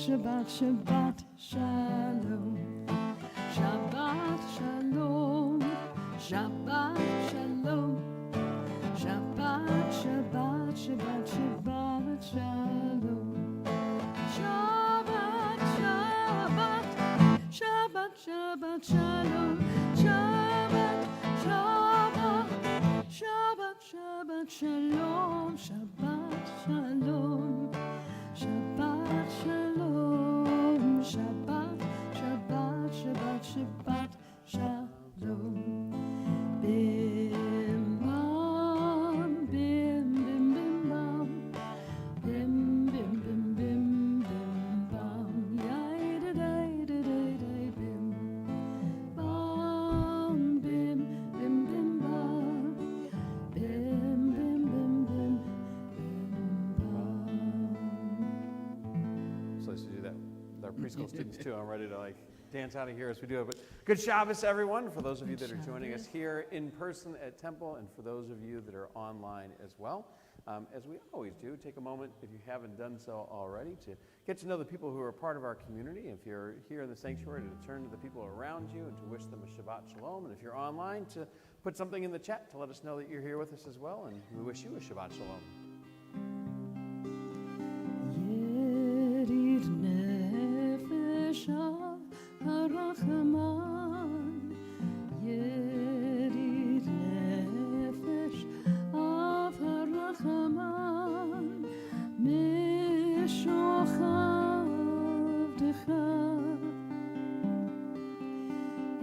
Shabbat, Shabbat, Shalom. Shabbat, Shalom. Shabbat, Shalom. Shabbat, Shabbat, Shabbat, Shabbat, Shalom. Shabbat, Shabbat, Shabbat, Shabbat, Shalom. Shabbat, Shabbat, Shabbat, Shabbat, Shalom. Shabbat, Shalom. Shabbat, Shalom. Shabbat, Shabbat, Shabbat, Shabbat, Shalom. Bim, bam, bim, bim, bim, bam. Bim, bim, bim, bim, bim, bam. Yay, da, da, da, da, da, bim. Bam, bim, bim, bim, bam. Bim, bim, bim, bim, bim, bam. So I used to do that with our preschool students too. I'm ready to dance out of here as we do it. But good Shabbos, everyone, for those of you that are joining us here in person at Temple, and for those of you that are online as well. As we always do, take a moment, if you haven't done so already, to get to know the people who are part of our community. If you're here in the sanctuary, to turn to the people around you and to wish them a Shabbat Shalom. And if you're online, to put something in the chat to let us know that you're here with us as well. And we wish you a Shabbat Shalom. Yerid nefesh harachaman, Yerid nefesh av harachaman, mishochavdecha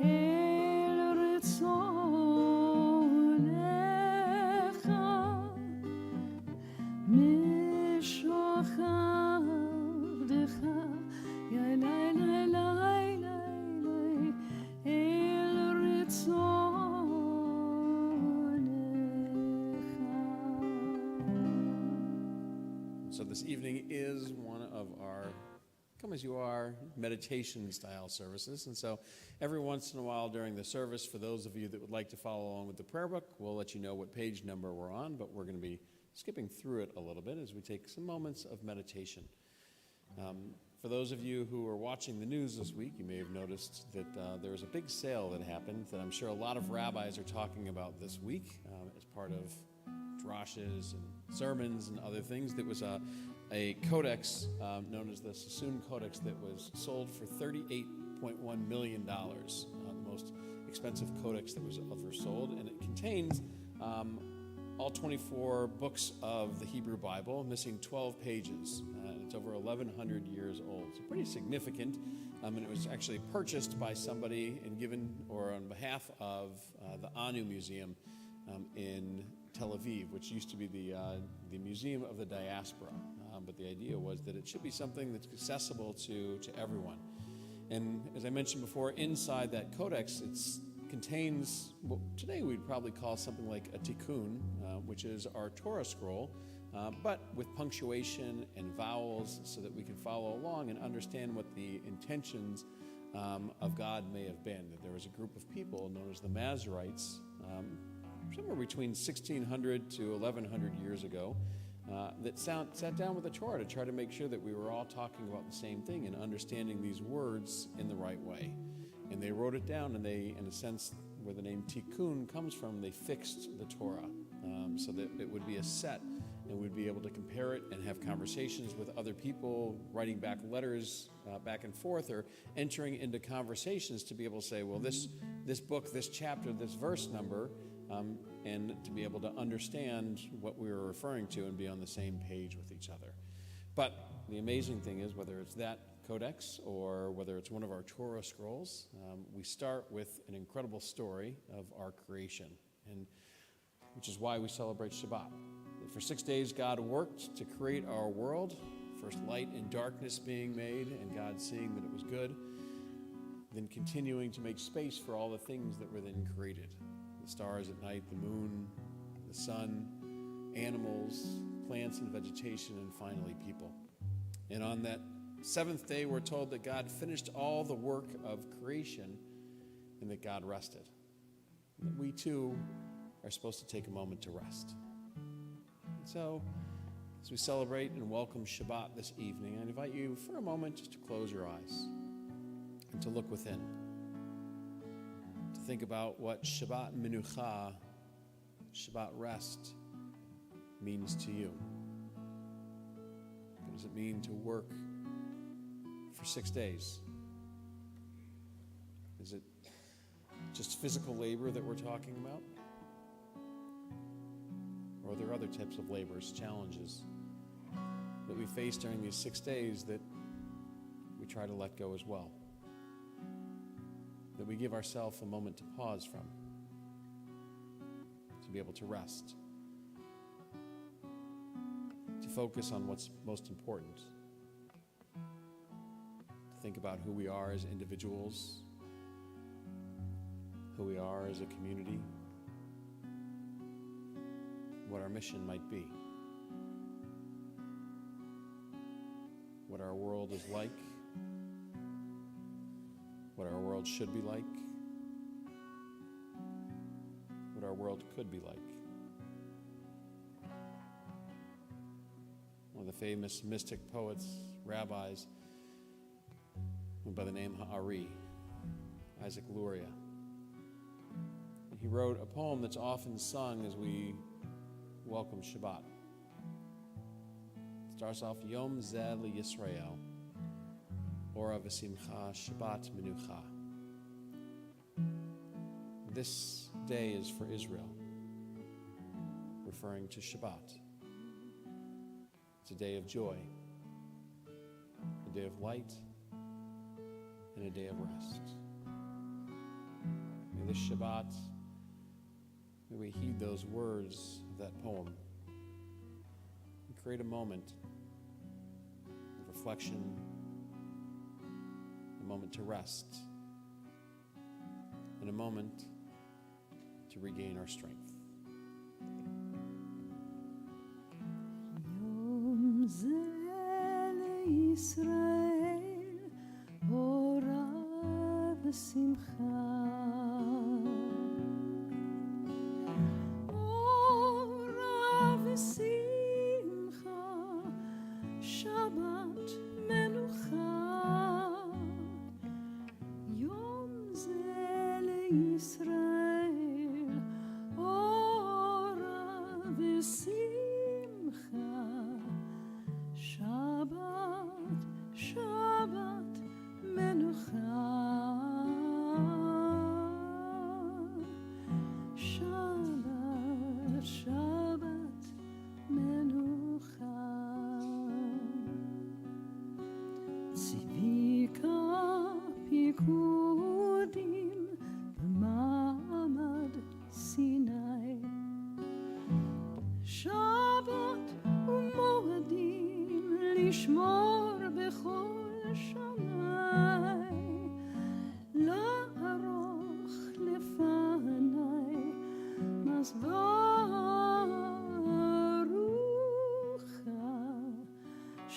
el ritzonecha, mishochavdecha, yai lai lai lai lai lai, el ritzonecha. So this evening is one of our Come As You Are meditation style services. And so every once in a while during the service, for those of you that would like to follow along with the prayer book, we'll let you know what page number we're on, but we're going to be skipping through it a little bit as we take some moments of meditation. For those of you who are watching the news this week, you may have noticed that there was a big sale that happened that I'm sure a lot of rabbis are talking about this week as part of drashes and sermons and other things. That was a codex known as the Sassoon Codex that was sold for $38.1 million, the most expensive codex that was ever sold, and it contains all 24 books of the Hebrew Bible, missing 12 pages. It's over 1,100 years old, so pretty significant. And it was actually purchased by somebody and given, or on behalf of the Anu Museum in Tel Aviv, which used to be the Museum of the Diaspora. But the idea was that it should be something that's accessible to everyone. And as I mentioned before, inside that codex, it contains what today we'd probably call something like a tikkun, which is our Torah scroll, but with punctuation and vowels so that we can follow along and understand what the intentions of God may have been. That there was a group of people known as the Masoretes, somewhere between 1,600 to 1,100 years ago, that sat down with the Torah to try to make sure that we were all talking about the same thing and understanding these words in the right way. And they wrote it down, and they, in a sense, where the name Tikkun comes from, they fixed the Torah so that it would be a set, and we'd be able to compare it and have conversations with other people, writing back letters back and forth, or entering into conversations to be able to say, well, this book, this chapter, this verse number, and to be able to understand what we were referring to and be on the same page with each other. But the amazing thing is, whether it's that codex or whether it's one of our Torah scrolls, we start with an incredible story of our creation, and which is why we celebrate Shabbat. For 6 days, God worked to create our world, first light and darkness being made, and God seeing that it was good, then continuing to make space for all the things that were then created. The stars at night, the moon, the sun, animals, plants and vegetation, and finally people. And on that seventh day, we're told that God finished all the work of creation and that God rested. And that we too are supposed to take a moment to rest. And so As we celebrate and welcome Shabbat this evening, I invite you for a moment just to close your eyes and to look within, to think about what Shabbat Menucha, Shabbat rest, means to you. What does it mean to work for 6 days? Is it just physical labor that we're talking about? Or are there other types of labors, challenges that we face during these 6 days that we try to let go as well? That we give ourselves a moment to pause from, to be able to rest, to focus on what's most important, to think about who we are as individuals, who we are as a community, what our mission might be, what our world is like, what our world should be like, what our world could be like. One of the famous mystic poets, rabbis, went by the name Ha'ari, Isaac Luria. He wrote a poem that's often sung as we welcome Shabbat. It starts off, Yom Zeh Yisrael, Ora v'simcha, Shabbat Menucha. This day is for Israel, referring to Shabbat. It's a day of joy, a day of light, and a day of rest. May this Shabbat, may we heed those words of that poem and create a moment of reflection, a moment to rest, and a moment to regain our strength. Yom Zeh Yisrael, Ora v'simcha. Ora v'simcha, Shabbat Menucha. Yom Zeh Yisrael, Ora v'simcha. Shabbat, Shabbat Menucha. Shabbat, Shabbat Menucha. Tzivika pikudim b'ma'amad Sinai. Shabbat u'moadim lishmor b'chol shamai. La'aroch lefanai mazvarucha.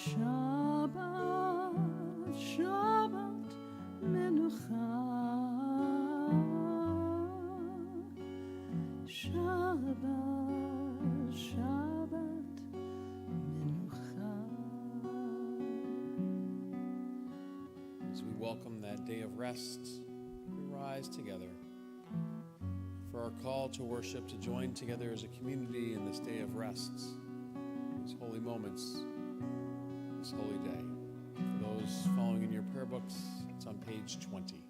Shabbat, Shabbat Menucha. Shabbat, Shabbat Menucha. As we welcome that day of rest, we rise together for our call to worship, to join together as a community in this day of rest, these holy moments, this holy day. For those following in your prayer books, it's on page 20.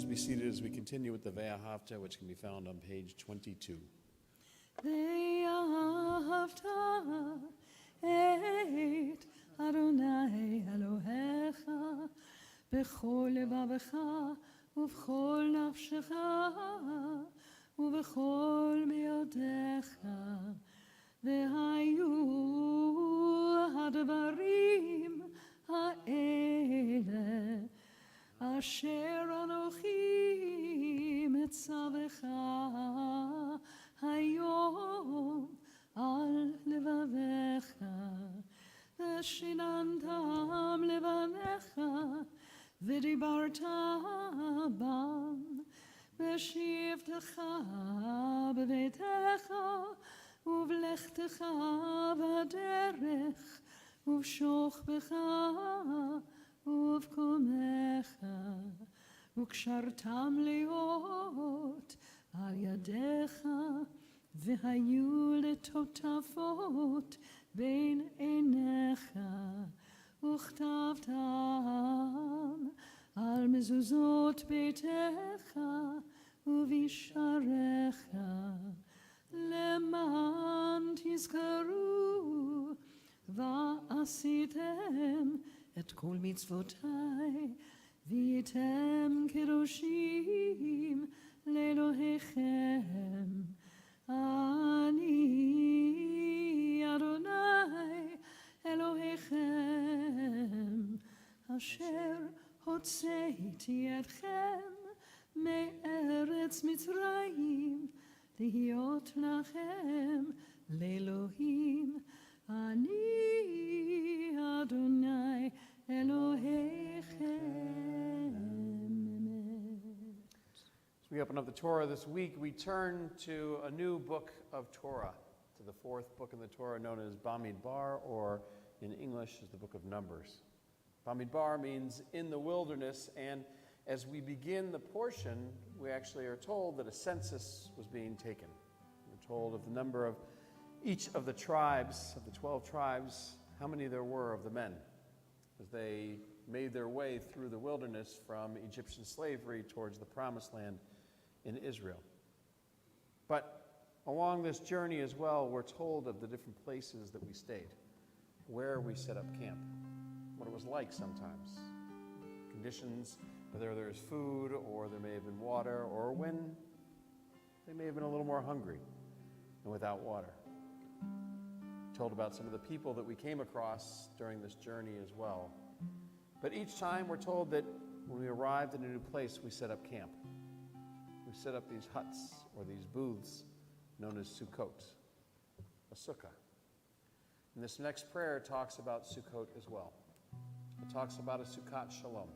please be seated as we continue with the Ve'ahavta, which can be found on page 22. ואהבת את אדוני אלוהיך בכל לבבך ובכל נפשך ובכל מאודיך, והיו הדברים האלה אשר אנוכי מצווך היום על לבביך, ושיננתם לבניך ודיברת בם בשבתך בביתך ובלכתך בדרך ובשוכבך ובקומך, וקשרתם להיות על ידיך, והיו לטוטפות בין עיניך, וכתבתם על מזוזות ביתך ובשעריך, למען תזכרו ועשיתם את כל מצוותיי, והייתם קדושים לאלוהיכם. אני אדוני אלוהיכם, אשר הוצאתי אתכם מארץ מצרים, להיות לכם לאלוהים. אני אדוני אלוהיכם. As we open up the Torah this week, we turn to a new book of Torah, to the fourth book in the Torah known as Bamidbar, or in English as the book of Numbers. Bamidbar means in the wilderness, and as we begin the portion, we actually are told that a census was being taken. We're told of the number of each of the tribes, of the 12 tribes, how many there were of the men as they made their way through the wilderness from Egyptian slavery towards the promised land in Israel. But along this journey as well, we're told of the different places that we stayed, where we set up camp, what it was like sometimes, conditions, whether there's food or there may have been water, or when they may have been a little more hungry and without water. Told about some of the people that we came across during this journey as well. But each time we're told that when we arrived in a new place, we set up camp. We set up these huts or these booths known as Sukkot, a sukkah. And this next prayer talks about Sukkot as well. It talks about a Sukkot Shalom,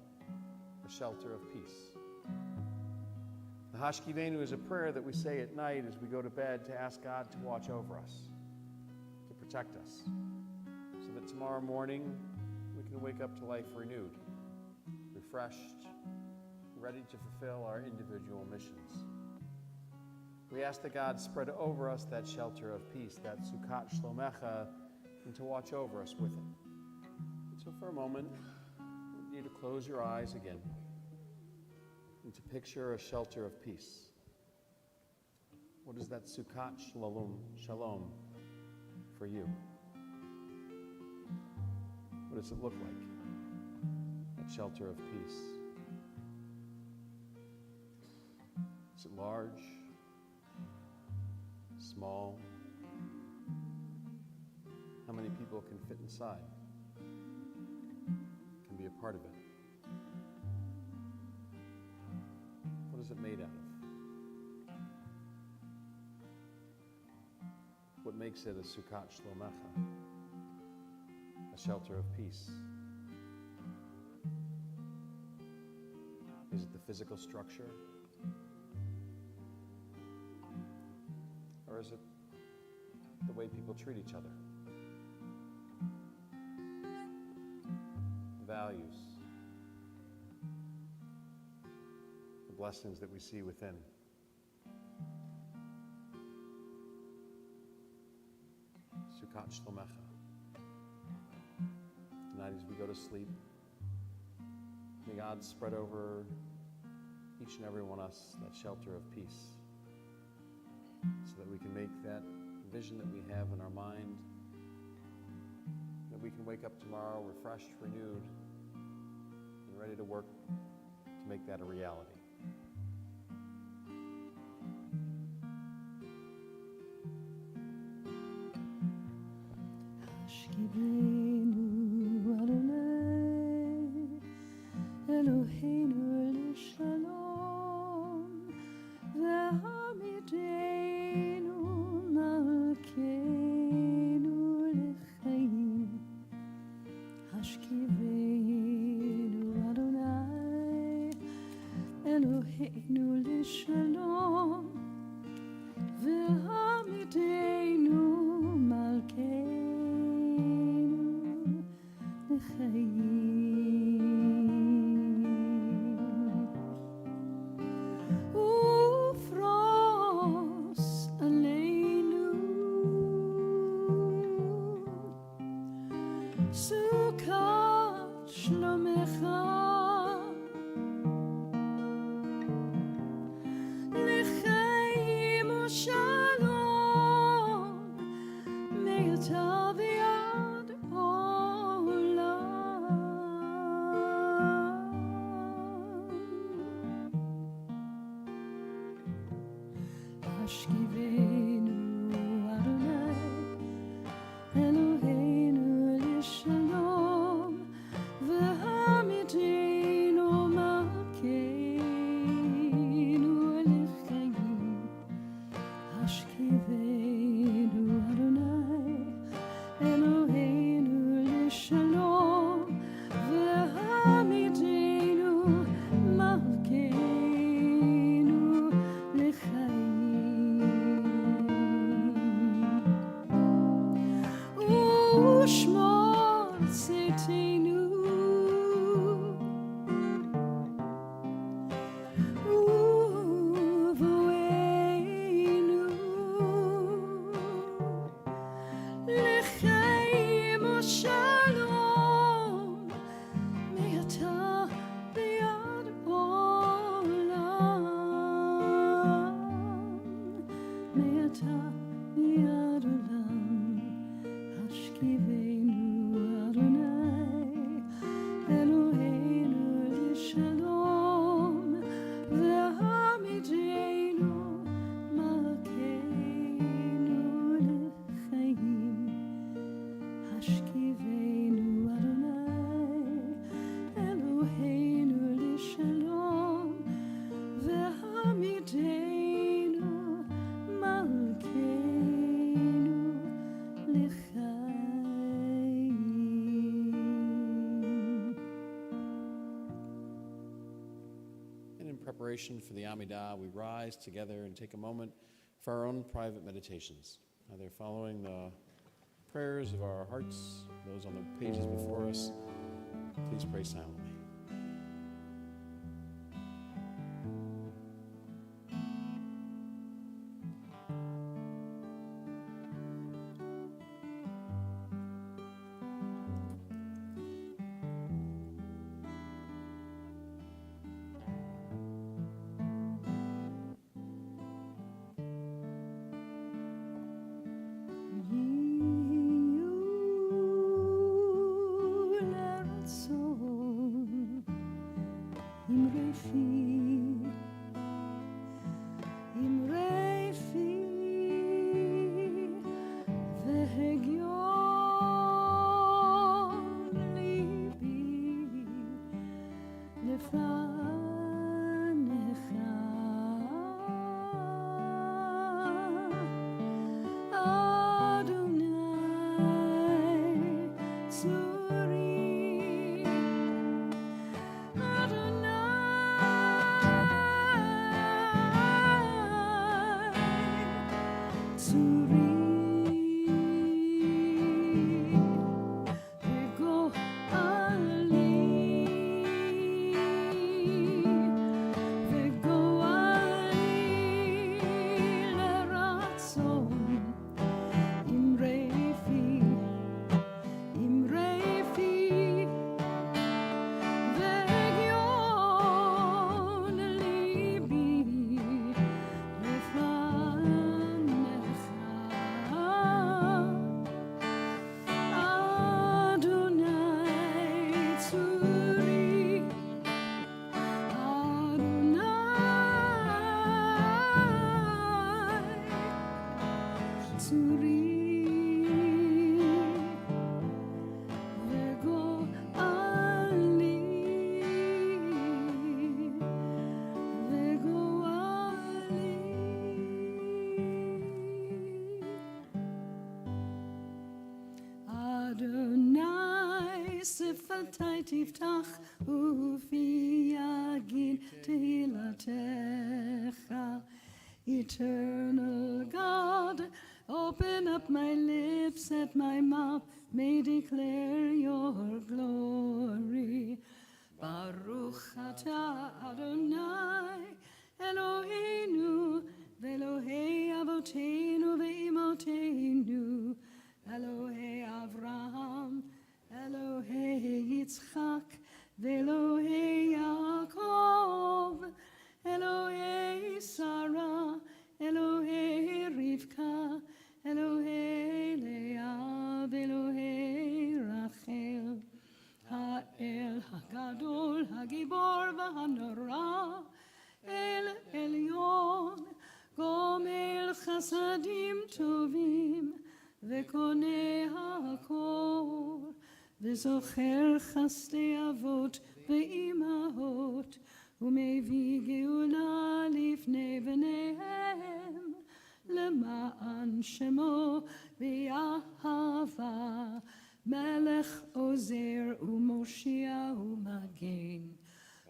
a shelter of peace. The Hashkivenu is a prayer that we say at night as we go to bed to ask God to watch over us, to protect us, so that tomorrow morning we can wake up to life renewed, refreshed, ready to fulfill our individual missions. We ask that God spread over us that shelter of peace, that Sukkot Shlomecha, and to watch over us with it. And so for a moment, you need to close your eyes again and to picture a shelter of peace. What is that Sukkot Shalom for you? What does it look like, that shelter of peace? Is it large, small? How many people can fit inside, can be a part of it? What is it made out of? What makes it a Sukkot Shlomecha, a shelter of peace? Is it the physical structure? Or is it the way people treat each other? The values, the blessings that we see within. Sukkot Shlomecha. Tonight as we go to sleep, may God spread over each and every one of us that shelter of peace, so that we can make that vision that we have in our mind, that we can wake up tomorrow refreshed, renewed, and ready to work to make that a reality. Hashkivenu Adonai Eloheinu l'shalom ve'hamidenu malkeinu l'chaim. Hashkivenu Adonai Eloheinu l'shalom ve'hamidenu malkeinu l'chaim. Ufros aleinu sukat shlomecha l'chaim u'shalom me'ata v'yad olam. Hashkivenu Adonai Eloheinu l'shalom ve'hamidenu malkeinu l'chaim. Hashkivenu Adonai Eloheinu l'shalom ve'hamidenu malkeinu l'chaim. U'shmor tzedkeinu u'vo'einu l'chaim u'shalom me'ata v'yad olam. Me'ata v'yad olam. Hashkivenu Adonai Eloheinu l'shalom ve'hamidenu malkeinu l'chaim. Hashkivenu Adonai Eloheinu l'shalom ve'hamidenu malkeinu l'chaim. And in preparation for the Amidah, we rise together and take a moment for our own private meditations, either following the prayers of our hearts, those on the pages before us. Please pray silently. Adonai תפתח ופי יגיד תהילתך. Eternal God, open up my lips, that my mouth may declare your glory. Baruch atah Adonai, Eloheinu, ve'Elohei avoteinu ve'imoteinu, Elohei Avraham, Elohei Yitzchak, ve'Elohei Yaakov, Elohei Sarah, Elohei Rivka, Elohei Leah, Elohei Rachel. Ha'el Hagadol, Hagibor v'Hanora, El Elyon, Gomel Chasadim Tovim, V'Koneh HaKol, V'Zocher Chasdei Avot V'Imahot, ומביא גאולה לפני בניהם, למען שמו באהבה, מלך עוזר ומושיע ומגן.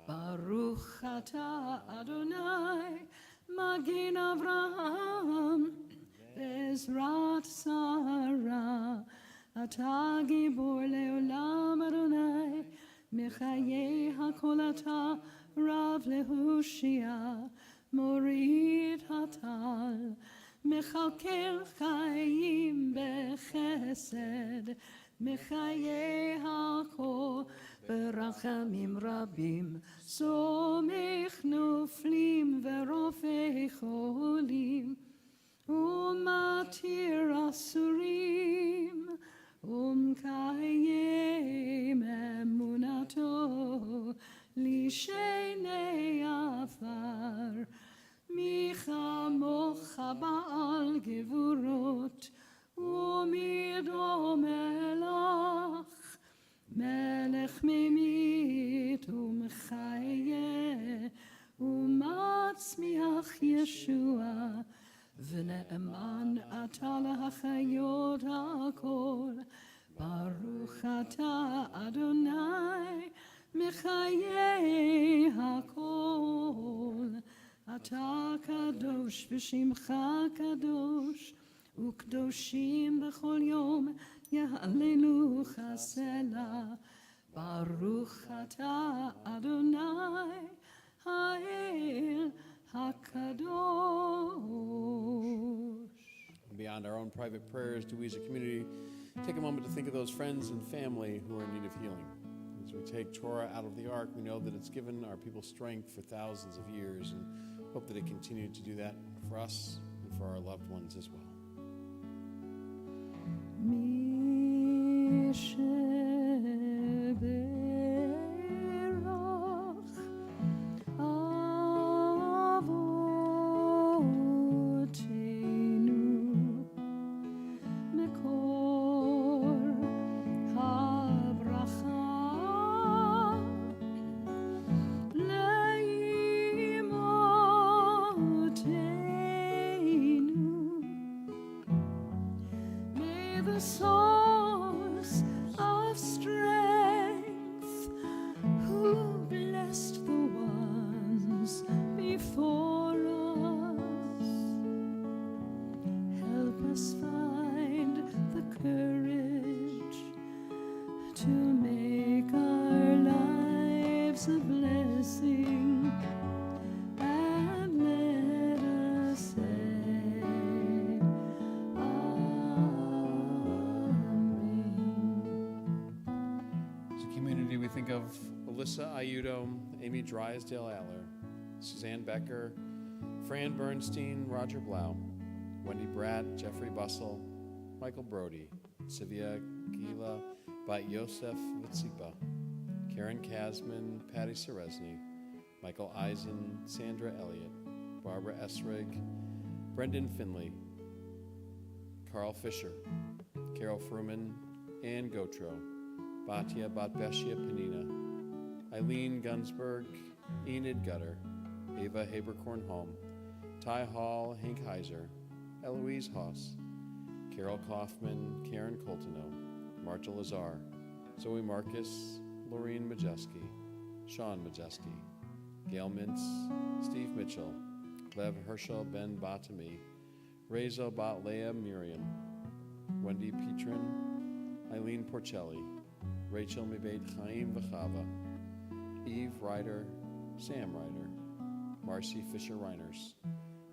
ברוך אתה אדוני, מגן אברהם, בעזרת שרה. אתה גיבור לעולם אדוני, מחיי הכל אתה רב להושיע, מוריד הטל, מכלכל חיים בחסד, מחיי הכל ברחמים רבים, סומך נופלים ורופא חולים, ומתיר אסורים, ומקיים אמונתו, לשני עפר. מי כמוך בעל גבורות, ומי דומה לך, מלך ממית ומחיה, ומצמיח ישוע, ונאמן אתה להחיות הכל. ברוך אתה אדוני, מחיי הכל. אתה קדוש ושמך קדוש, וקדושים בכל יום יהללוך סלה. ברוך אתה אדוני האל הקדוש. Beyond our own private prayers, do we as a community take a moment to think of those friends and family who are in need of healing? As we take Torah out of the ark, we know that it's given our people strength for thousands of years, and hope that it continued to do that for us and for our loved ones as well. The source of strength, who blessed the ones before us. Help us find the courage to make our lives a blessing, and let us say We think of Alyssa Ayudo, Amy Drysdale-Aller, Suzanne Becker, Fran Bernstein, Roger Blau, Wendy Bratt, Jeffrey Bussell, Michael Brody, Sivia Gila, Bat Yosef Vitsipa, Karen Kasman, Patty Seresny, Michael Eisen, Sandra Elliott, Barbara Esrig, Brendan Finley, Carl Fisher, Carol Fruman, Ann Gotro, Batya Batbeshia Panina, Eileen Gunsberg, Enid Gutter, Ava Haberkorn-Holm, Ty Hall, Hank Heiser, Eloise Haas, Carol Kaufman, Karen Coltono, Marta Lazar, Zoe Marcus, Laureen Majeski, Sean Majeski, Gail Mintz, Steve Mitchell, Lev Herschel Ben Batami, Rezo Bat Leah Miriam, Wendy Petrin, Eileen Porcelli, Rachel Mibet Chaim Vachava, Eve Ryder, Sam Ryder, Marcy Fisher Reiners,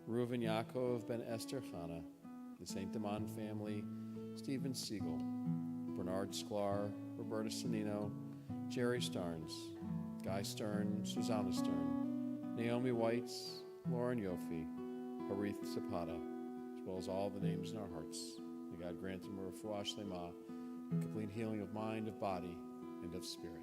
Reuven Yaakov Ben Esther Chana, the St. Damon family, Stephen Siegel, Bernard Sklar, Roberta Sanino, Jerry Starnes, Guy Stern, Susanna Stern, Naomi Whites, Lauren Yofi, Harith Zapata, as well as all the names in our hearts. May God grant them a refuah shlema, complete healing of mind, of body, and of spirit.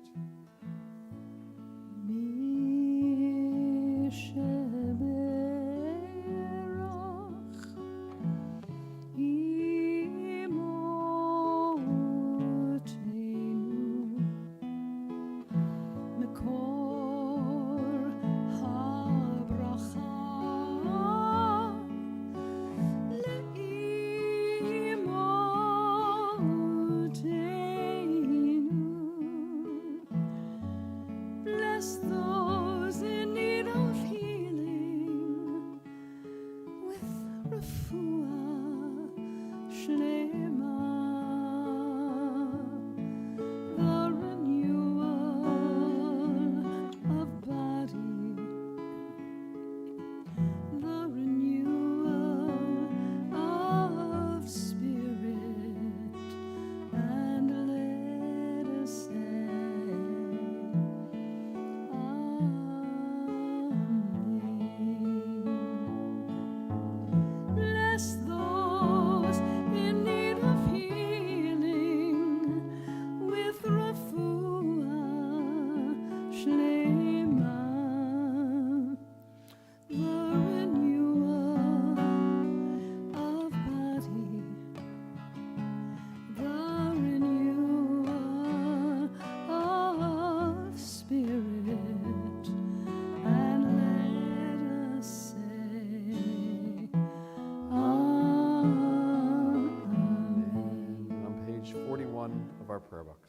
Prayer books.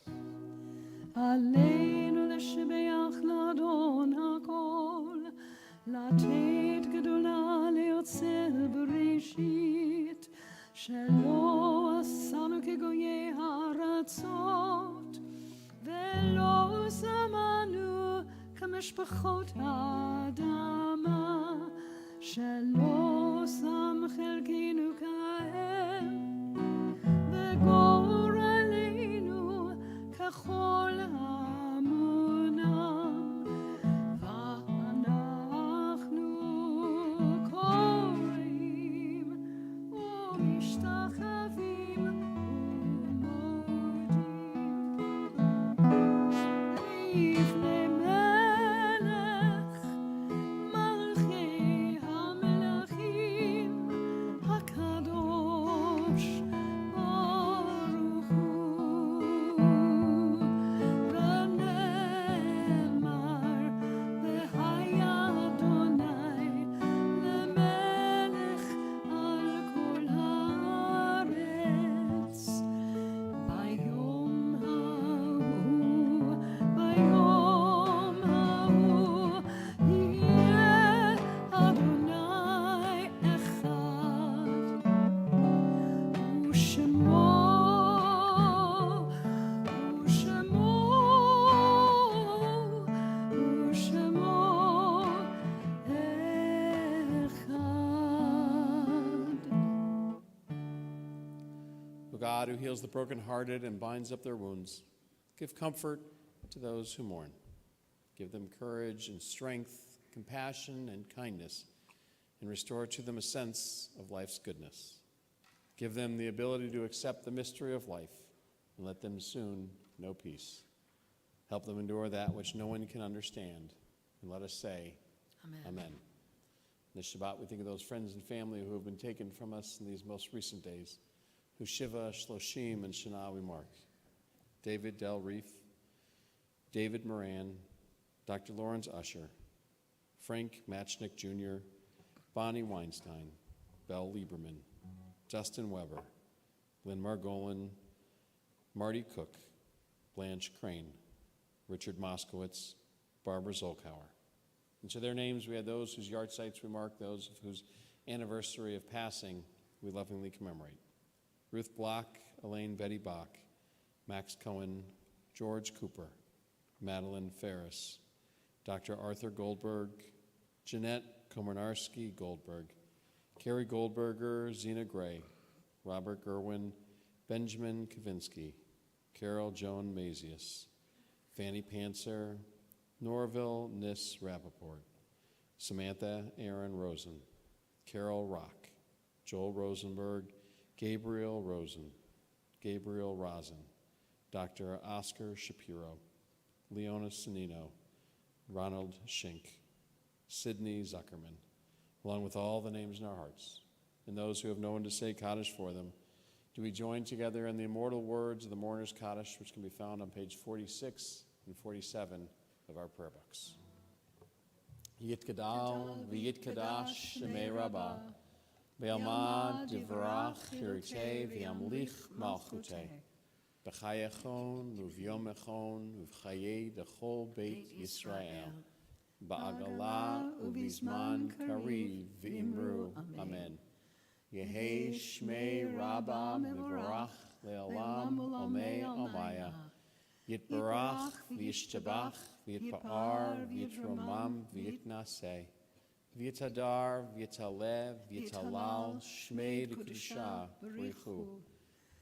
עלינו לשבח לאדון הכל, לתת גדולה ליוצר בראשית, שלא עשנו כגויי הארצות, ולא שמנו כמשפחות האדמה, שלא שם חלקנו כהם, וגורלנו ככל המונם, ואנחנו קוראים ומשתחווים ומודים לפני מלך מלכי המלכים הקדוש ברוך הוא, ונאמר והיה אדוני למלך על כל הארץ. ביום ההוא יהיה אדוני אחד, ושמו O God, who heals the brokenhearted and binds up their wounds, give comfort to those who mourn. Give them courage and strength, compassion and kindness, and restore to them a sense of life's goodness. Give them the ability to accept the mystery of life, and let them soon know peace. Help them endure that which no one can understand, and let us say, Amen. Amen. This Shabbat, we think of those friends and family who have been taken from us in these most recent days, who Shiva, Shloshim, and Shana we mark. David Del Reef, David Moran, Dr. Lawrence Usher, Frank Matchnick Jr., Bonnie Weinstein, Belle Lieberman, Justin Weber, Lynn Margolin, Marty Cook, Blanche Crane, Richard Moskowitz, Barbara Zolkauer. And to their names, we had those whose yard sites we mark, those of whose anniversary of passing we lovingly commemorate. Ruth Block, Elaine Betty Bach, Max Cohen, George Cooper, Madeline Ferris, Dr. Arthur Goldberg, Jeanette Komarnarski Goldberg, Carrie Goldberger, Zena Gray, Robert Gerwin, Benjamin Kavinsky, Carol Joan Mazius, Fanny Pantzer, Norville Nis Rappaport, Samantha Aaron Rosen, Carol Rock, Joel Rosenberg, Gabriel Rosen, Gabriel Rosen, Dr. Oscar Shapiro, Leona Sonino, Ronald Schink, Sidney Zuckerman, along with all the names in our hearts, and those who have no one to say Kaddish for them, do we join together in the immortal words of the Mourner's Kaddish, which can be found on page 46 and 47 of our prayer books. Yit Gadal v'yit Kadash Shemei Rabbah, Be'alma divrach Hirtei v'yamlich malchutei, B'chayachon u'vyomechon u'v'chayei dechol Beit Yisrael, Ba'agala u'bizman kariv v'imru. Amen. Yehei Shmei Rabbah Mivarach Le'olam Omei Omaya, Yitbarach v'yishtabach v'yitpa'ar v'yitromam v'yitnaseh, v'yitadar v'yitalev v'yitalal Shmei D'Kedusha B'richu,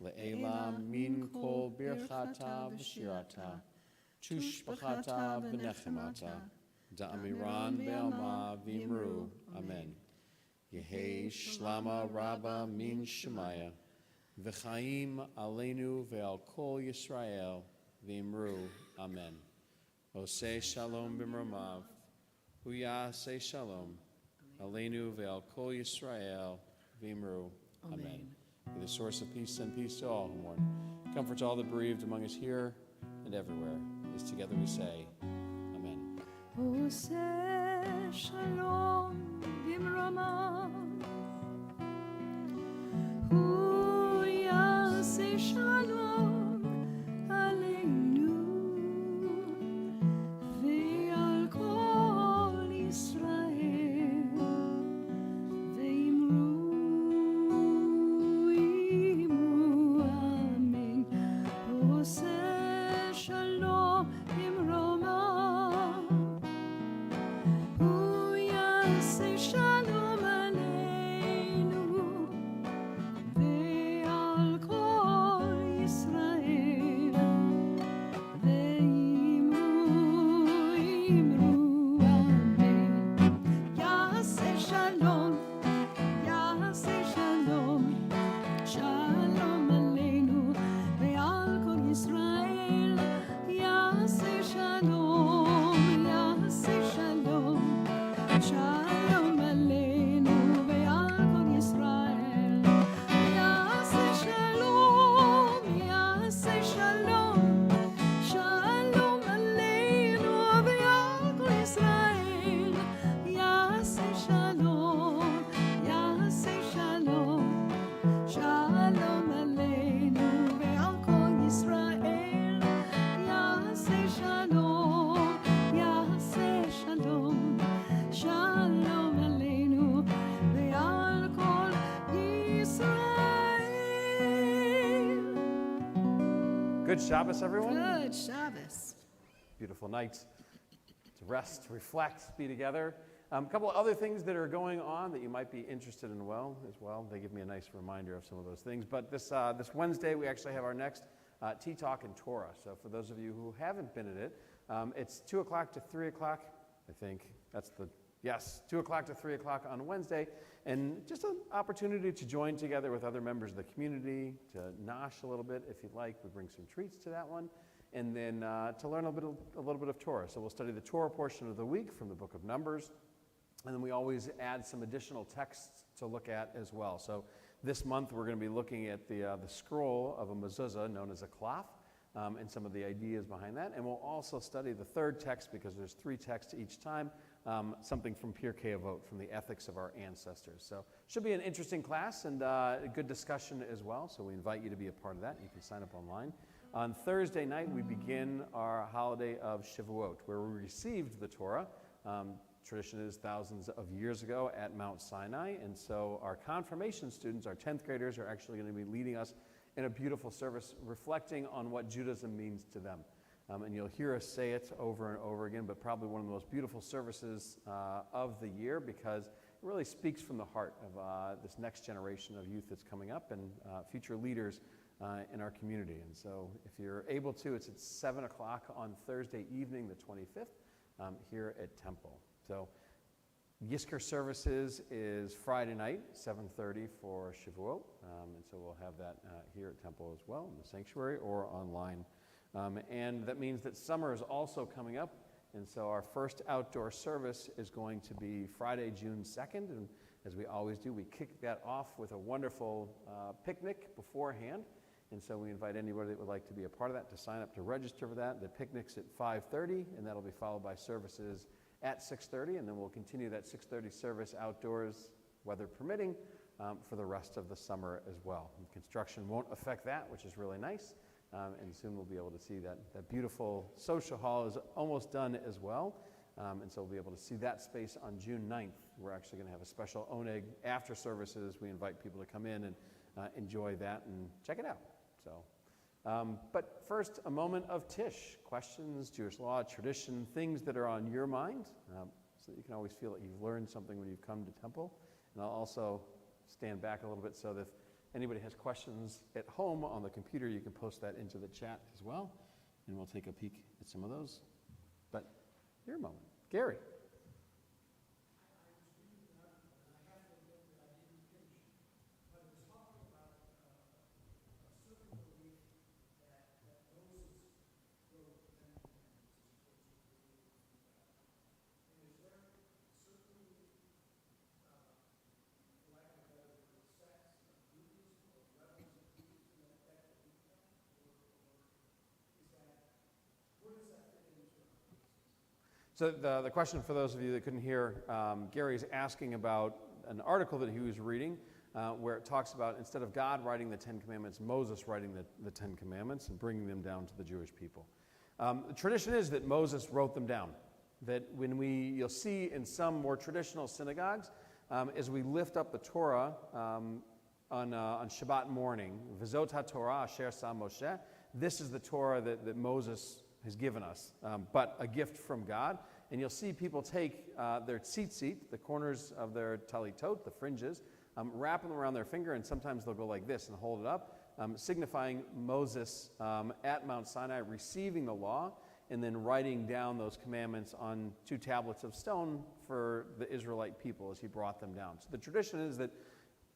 Le'elam min kol birchata v'shirata, tushbachata v'nechemata, da'amiran be'alma v'imru. Amen. Yehei Shlama Rabba min Shemaya, v'chaim aleinu ve'al kol Yisrael v'imru. Amen. Oseh shalom b'mramav, huyaseh shalom, aleinu ve'al kol Yisrael v'imru. Amen. Be the source of peace and peace to all who mourn. Comfort to all the bereaved among us here and everywhere. As together we say, Amen. Oseh shalom b'mramav, hu yaseh shalom aleinu ve'al kol Yisrael ve'imru. Amen. Oseh shalom b'mramav, hu yaseh shalom aleinu ve'al kol Yisrael ve'imru. Amen. Yaseh shalom, yaseh shalom, shalom aleinu ve'al kol Yisrael. Yaseh shalom, yaseh shalom, shalom aleinu ve'al kol Yisrael. Yaseh shalom, yaseh shalom, shalom aleinu ve'al kol Yisrael. Yaseh shalom, yaseh shalom, shalom aleinu ve'al kol Yisrael. Yaseh shalom, yaseh shalom, shalom aleinu ve'al kol Yisrael. Good Shabbos, everyone. Good Shabbos. Beautiful night to rest, reflect, be together. A couple of other things that are going on that you might be interested in as well. They give me a nice reminder of some of those things. But this Wednesday, we actually have our next Tea Talk in Torah. So for those of you who haven't been at it, it's 2 o'clock to 3 o'clock, I think. Yes, 2 o'clock to 3 o'clock on Wednesday. And just an opportunity to join together with other members of the community, to nosh a little bit if you'd like. We bring some treats to that one. And then to learn a little bit of Torah. So we'll study the Torah portion of the week from the book of Numbers. And then we always add some additional texts to look at as well. So this month we're going to be looking at the scroll of a mezuzah known as a cloth, and some of the ideas behind that. And we'll also study the third text, because there's 3 texts each time, something from Pirkei Avot, from the ethics of our ancestors. So should be an interesting class and a good discussion as well. So we invite you to be a part of that. You can sign up online. On Thursday night, we begin our holiday of Shavuot, where we received the Torah. Tradition is thousands of years ago at Mount Sinai, and so our confirmation students, our 10th graders, are actually going to be leading us in a beautiful service reflecting on what Judaism means to them. And you'll hear us say it over and over again, but probably one of the most beautiful services of the year, because it really speaks from the heart of this next generation of youth that's coming up and future leaders in our community. And so if you're able to, it's at 7 o'clock on Thursday evening, the 25th, here at Temple. So Yisker services is Friday night, 7:30 for Shavuot, and so we'll have that here at Temple as well, in the sanctuary or online. And that means that summer is also coming up, and so our first outdoor service is going to be Friday, June 2nd, and as we always do, we kick that off with a wonderful picnic beforehand, and so we invite anybody that would like to be a part of that to sign up to register for that. The picnic's at 5:30, and that'll be followed by services at 6:30, and then we'll continue that 6:30 service outdoors, weather permitting, for the rest of the summer as well. And construction won't affect that, which is really nice. And soon we'll be able to see that beautiful social hall is almost done as well. And so we'll be able to see that space on June 9th. We're actually going to have a special oneg after services. We invite people to come in and enjoy that and check it out. So, but first, a moment of Tish. Questions, Jewish law, tradition, things that are on your mind, so that you can always feel that you've learned something when you've come to Temple. And I'll also stand back a little bit so that if anybody has questions at home on the computer, you can post that into the chat as well, and we'll take a peek at some of those. But your moment. Gary. So the question, for those of you that couldn't hear, Gary's asking about an article that he was reading where it talks about, instead of God writing the Ten Commandments, Moses writing the Ten Commandments and bringing them down to the Jewish people. The tradition is that Moses wrote them down. That you'll see in some more traditional synagogues, as we lift up the Torah on Shabbat morning, V'zot HaTorah asher sa Moshe, this is the Torah that Moses has given us, but a gift from God. And you'll see people take their tzitzit, the corners of their talitot, the fringes, wrap them around their finger, and sometimes they'll go like this and hold it up, signifying Moses at Mount Sinai receiving the law and then writing down those commandments on 2 tablets of stone for the Israelite people as he brought them down. So the tradition is that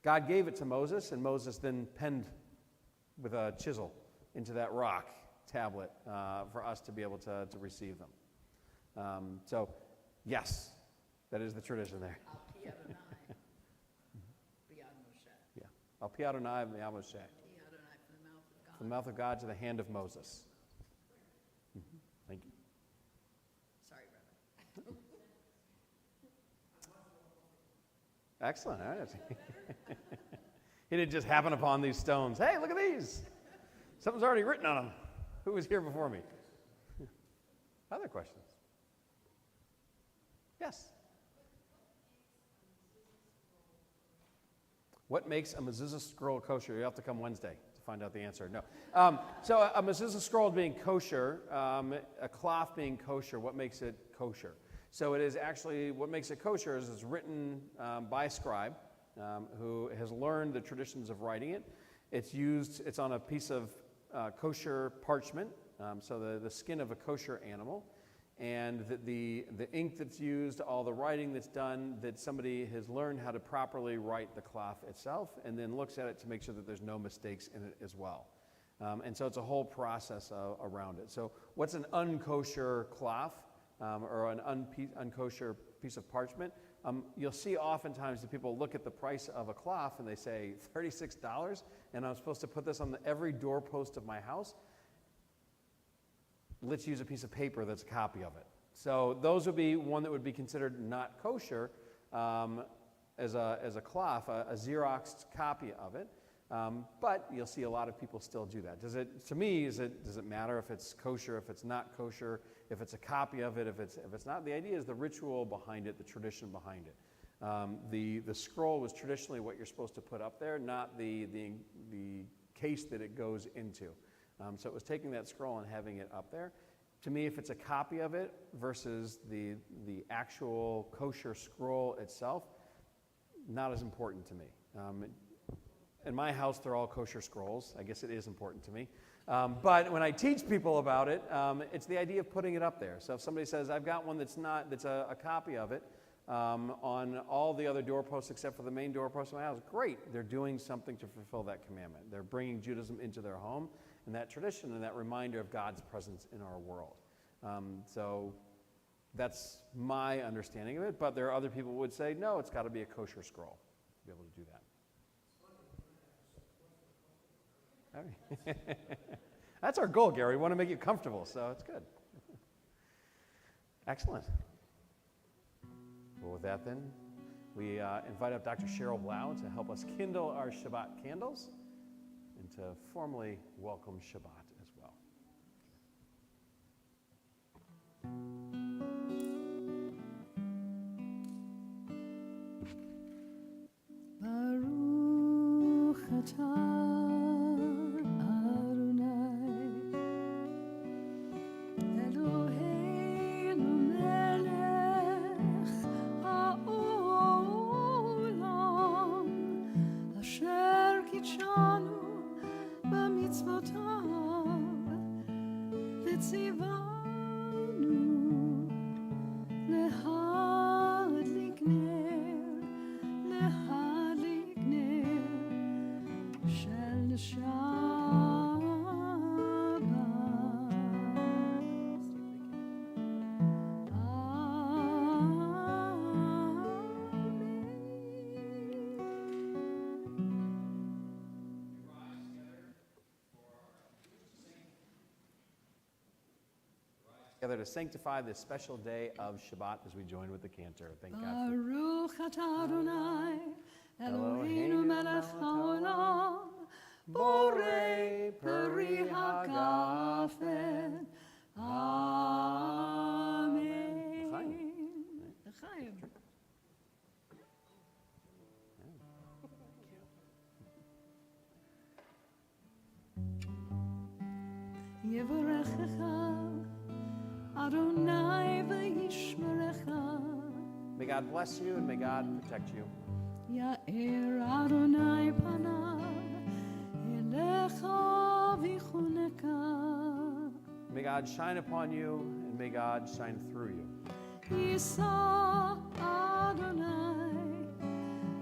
God gave it to Moses, and Moses then penned with a chisel into that rock tablet for us to be able to receive them. So, yes, that is the tradition there. Yeah. Al pi Adonai v'yad Moshe. From the mouth of God to the hand of Moses. Mm-hmm. Thank you. Sorry, brother. Excellent. All right. He didn't just happen upon these stones. Hey, look at these. Something's already written on them. Who was here before me? Other questions? Yes. What makes a mezuzah scroll kosher? You have to come Wednesday to find out the answer. No. So a mezuzah scroll being kosher, a cloth being kosher, what makes it kosher? So it is actually, what makes it kosher is it's written by a scribe who has learned the traditions of writing it. It's on a piece of kosher parchment, so the skin of a kosher animal, and the ink that's used, all the writing that's done, that somebody has learned how to properly write the cloth itself, and then looks at it to make sure that there's no mistakes in it as well. And so it's a whole process around it. So what's an unkosher cloth or an unkosher piece of parchment? You'll see oftentimes that people look at the price of a cloth and they say, $36, and I'm supposed to put this on every doorpost of my house? Let's use a piece of paper that's a copy of it. So those would be one that would be considered not kosher as a cloth, a Xeroxed copy of it. But you'll see a lot of people still do that. Does it matter if it's kosher, if it's not kosher, if it's a copy of it, if it's not? The idea is the ritual behind it, the tradition behind it. The scroll was traditionally what you're supposed to put up there, not the case that it goes into. So it was taking that scroll and having it up there. To me, if it's a copy of it versus the actual kosher scroll itself, not as important to me. In my house, they're all kosher scrolls. I guess it is important to me. But when I teach people about it, it's the idea of putting it up there. So if somebody says, I've got one that's a copy of it on all the other doorposts except for the main doorpost of my house, great. They're doing something to fulfill that commandment. They're bringing Judaism into their home and that tradition and that reminder of God's presence in our world. So that's my understanding of it. But there are other people who would say, no, it's got to be a kosher scroll to be able to do that. That's our goal, Gary. We want to make you comfortable, so it's good. Excellent. Well, with that then, we invite up Dr. Cheryl Blau to help us kindle our Shabbat candles and to formally welcome Shabbat as well. Baruch atah Together to sanctify this special day of Shabbat as we join with the cantor. Thank God. Baruch atah Adonai, Eloheinu melech haolam, borei peri hagafen. Amen. L'chaim. Yevorechecha Adonai v'yishmerecha. May God bless you and may God protect you. Ya'er Adonai panav elecha v'chuneka. May God shine upon you and may God shine through you. Yisa Adonai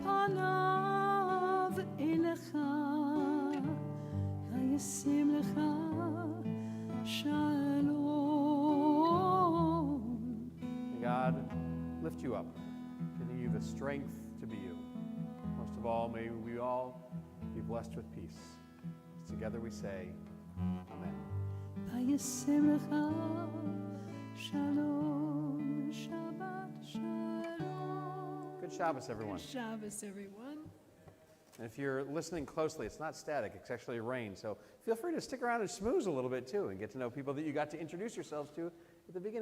panav elecha v'yisim lecha shalom. God lift you up, giving you the strength to be you. Most of all, may we all be blessed with peace. Together we say, Amen. Shalom, Shabbat, shalom. Good Shabbos, everyone. Good Shabbos, everyone. And if you're listening closely, it's not static, it's actually rain. So feel free to stick around and schmooze a little bit too and get to know people that you got to introduce yourselves to at the beginning.